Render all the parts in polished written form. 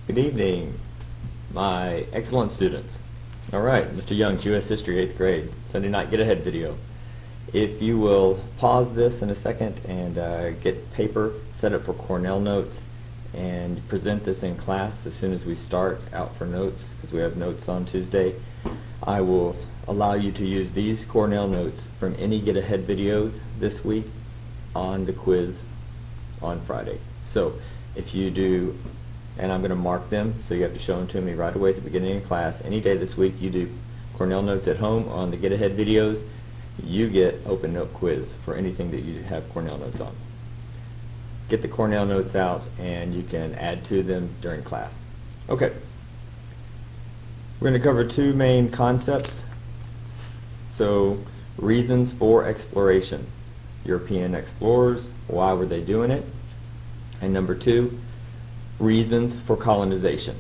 Good evening, my excellent students. All right, Mr. Young's U.S. History, 8th grade, Sunday night get-ahead video. If you will pause this in a second and get paper set up for Cornell notes and present this in class as soon as we start out for notes, because we have notes on Tuesday, I will allow you to use these Cornell notes from any get-ahead videos this week on the quiz on Friday. So if you do, and I'm going to mark them, so you have to show them to me right away at the beginning of class. Any day this week you do Cornell notes at home on the get ahead videos, you get open note quiz for anything that you have Cornell notes on. Get the Cornell notes out and you can add to them during class. Okay. We're going to cover two main concepts. So, reasons for exploration. European explorers, why were they doing it? And number two, reasons for colonization.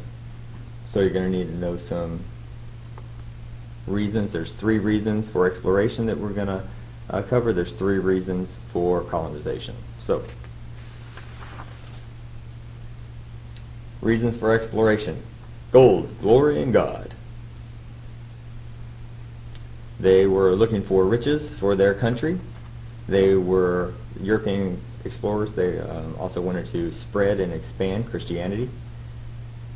So you're going to need to know some reasons. There's 3 reasons for exploration that we're going to cover. There's 3 reasons for colonization. So, reasons for exploration. Gold, glory, and God. They were looking for riches for their country. They were European explorers. They also wanted to spread and expand Christianity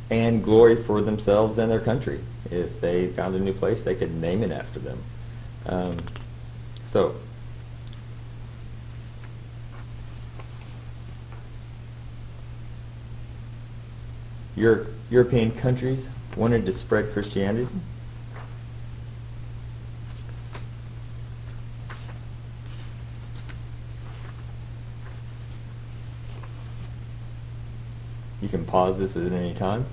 and glory for themselves and their country. If they found a new place, they could name it after them. So, European countries wanted to spread Christianity. You can pause this at any time.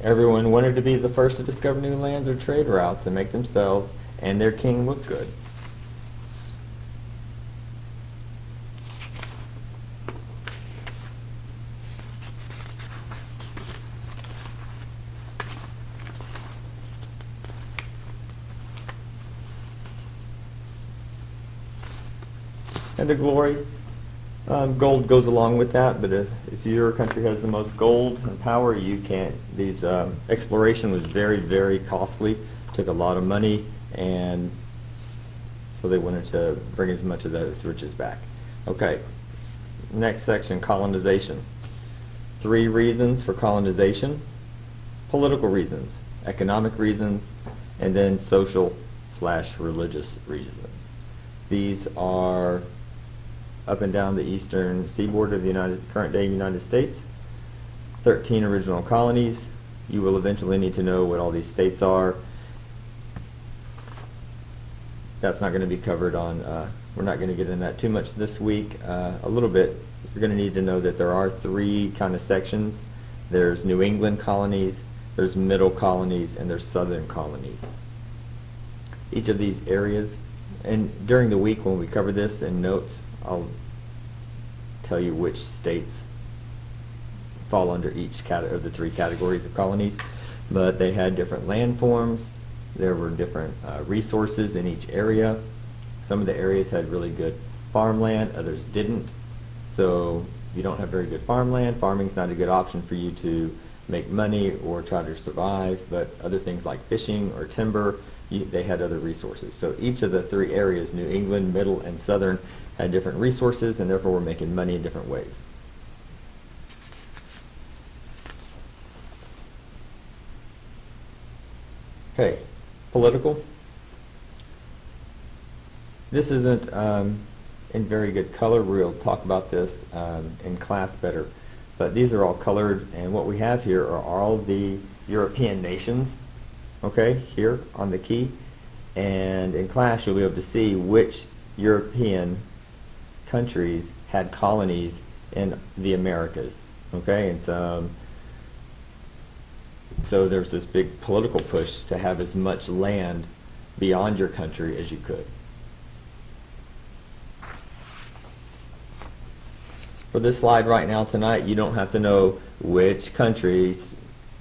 Everyone wanted to be the first to discover new lands or trade routes and make themselves and their king look good. And the glory. Gold goes along with that, but if your country has the most gold and power, you can't. These exploration was very, very costly, took a lot of money, and so they wanted to bring as much of those riches back. Okay, next section, colonization. 3 reasons for colonization: political reasons, economic reasons, and then social/religious reasons. These are up and down the eastern seaboard of the current day United States. 13 original colonies. You will eventually need to know what all these states are. That's not going to be covered on, we're not going to get into that too much this week. A little bit, you're going to need to know that there are 3 kind of sections. There's New England colonies, there's middle colonies, and there's southern colonies. Each of these areas, and during the week when we cover this in notes, I'll tell you which states fall under each of the 3 categories of colonies, but they had different landforms. There were different resources in each area. Some of the areas had really good farmland, others didn't. So if you don't have very good farmland, farming's not a good option for you to make money or try to survive, but other things like fishing or timber, they had other resources. So each of the 3 areas, New England, middle, and southern, had different resources, and therefore were making money in different ways. Okay, political. This isn't in very good color. We'll talk about this in class better. But these are all colored, and what we have here are all the European nations, okay, here on the key. And in class you'll be able to see which European countries had colonies in the Americas, okay? And so there's this big political push to have as much land beyond your country as you could. For this slide right now tonight, you don't have to know which countries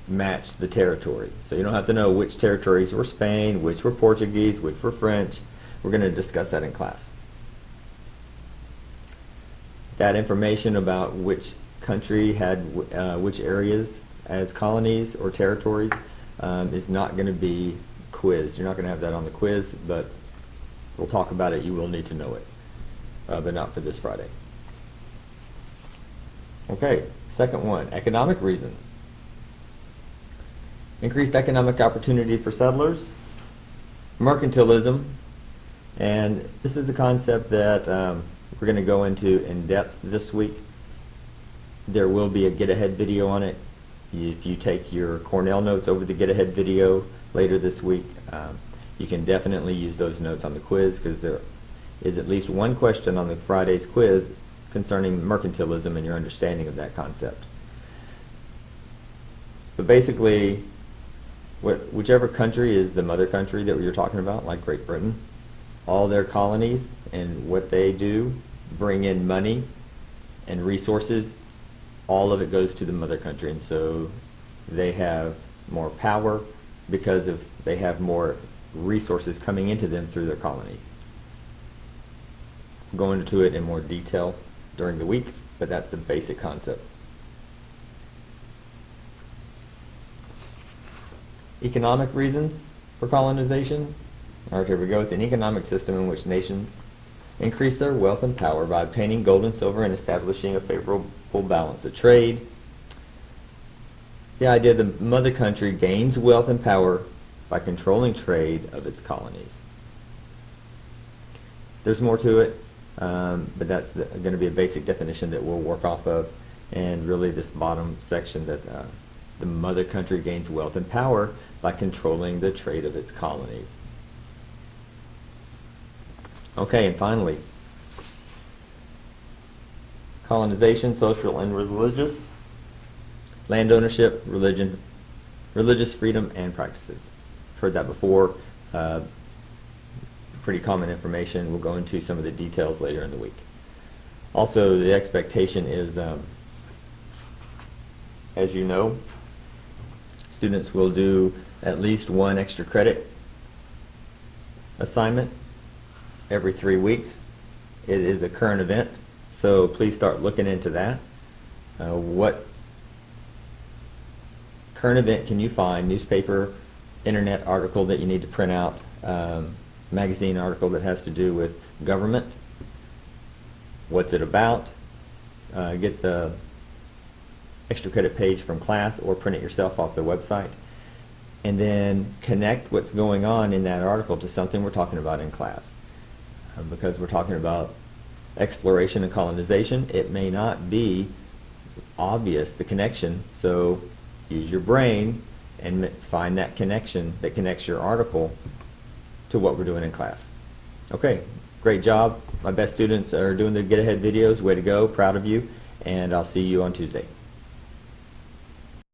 match the territory. So you don't have to know which territories were Spain, which were Portuguese, which were French. We're going to discuss that in class. That information about which country had which areas as colonies or territories is not going to be quizzed. You're not going to have that on the quiz, but we'll talk about it. You will need to know it, but not for this Friday. Okay, second one, economic reasons. Increased economic opportunity for settlers, mercantilism, and this is a concept that we're going to go into in depth this week. There will be a get-ahead video on it. If you take your Cornell notes over the get-ahead video later this week, you can definitely use those notes on the quiz, because there is at least one question on the Friday's quiz concerning mercantilism and your understanding of that concept. But basically, whichever country is the mother country that you're talking about, like Great Britain, all their colonies and what they do bring in money and resources. All of it goes to the mother country, and so they have more power because they have more resources coming into them through their colonies. We'll go into it in more detail during the week, but that's the basic concept. Economic reasons for colonization. All right, here we go. It's an economic system in which nations increase their wealth and power by obtaining gold and silver and establishing a favorable balance of trade. The idea the mother country gains wealth and power by controlling trade of its colonies. There's more to it, but that's going to be a basic definition that we'll work off of, and really this bottom section that the mother country gains wealth and power by controlling the trade of its colonies. Okay, and finally, colonization, social and religious, land ownership, religion, religious freedom and practices. Heard that before. Pretty common information. We'll go into some of the details later in the week. Also, the expectation is, as you know, students will do at least one extra credit assignment every 3 weeks. It is a current event, so please start looking into that. What current event can you find? Newspaper, internet article that you need to print out, magazine article that has to do with government. What's it about? Get the extra credit page from class or print it yourself off their website, and then connect what's going on in that article to something we're talking about in class. Because we're talking about exploration and colonization, it may not be obvious, the connection, so use your brain and find that connection that connects your article to what we're doing in class. Okay, great job. My best students are doing the get ahead videos. Way to go, proud of you, and I'll see you on Tuesday.